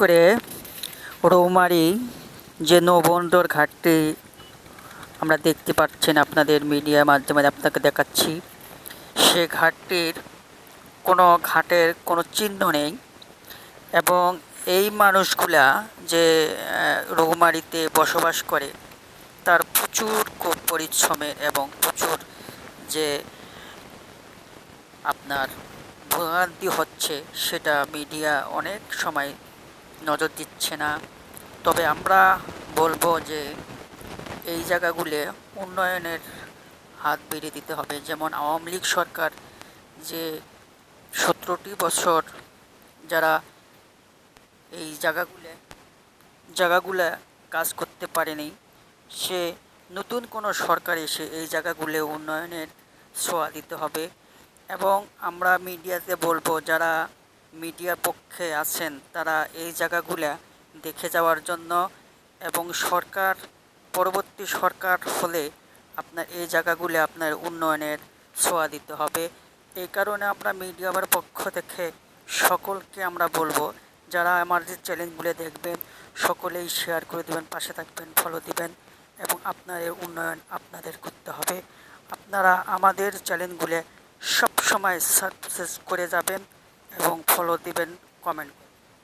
করে রৌমারী যে নৌবন্দর ঘাটটি আমরা দেখতে পাচ্ছেন, আপনাদের মিডিয়ার মাধ্যমে আপনাকে দেখাচ্ছি। সে ঘাটটির ঘাটের কোনো চিহ্ন নেই এবং এই মানুষগুলা যে রৌমারীতে বসবাস করে তার প্রচুর পরিশ্রমের এবং প্রচুর যে আপনার ভোগান্তি হচ্ছে সেটা মিডিয়া অনেক সময় নজর দিচ্ছে না। তবে আমরা বলবো যে এই জায়গাগুলো উন্নয়নের হাত বেড়ে দিতে হবে। যেমন আওয়ামী লীগ সরকার যে 17টি বছর যারা এই জায়গাগুলো কাজ করতে পারেনি, সে নতুন কোনো সরকার এসে এই জায়গাগুলো উন্নয়নের ছোঁয়া দিতে হবে। এবং আমরা মিডিয়াতে বলবো, যারা মিডিয়ার পক্ষে আছেন তারা এই জায়গাগুলো দেখে যাওয়ার জন্য, এবং পরবর্তী সরকার হলে আপনার এই জায়গাগুলো আপনার উন্নয়নের ছোঁয়া দিতে হবে। এই কারণে আমরা মিডিয়ার পক্ষ থেকে সকলকে আমরা বলবো, যারা আমার যে চ্যানেলগুলো দেখবেন সকলেই শেয়ার করে দেবেন, পাশে থাকবেন, ফলো দিবেন এবং আপনাদের উন্নয়ন আপনাদের করতে হবে। আপনারা আমাদের চ্যানেলগুলো সব সময় সাবস্ক্রাইব করে যাবেন এবং ফলো দিবেন, কমেন্ট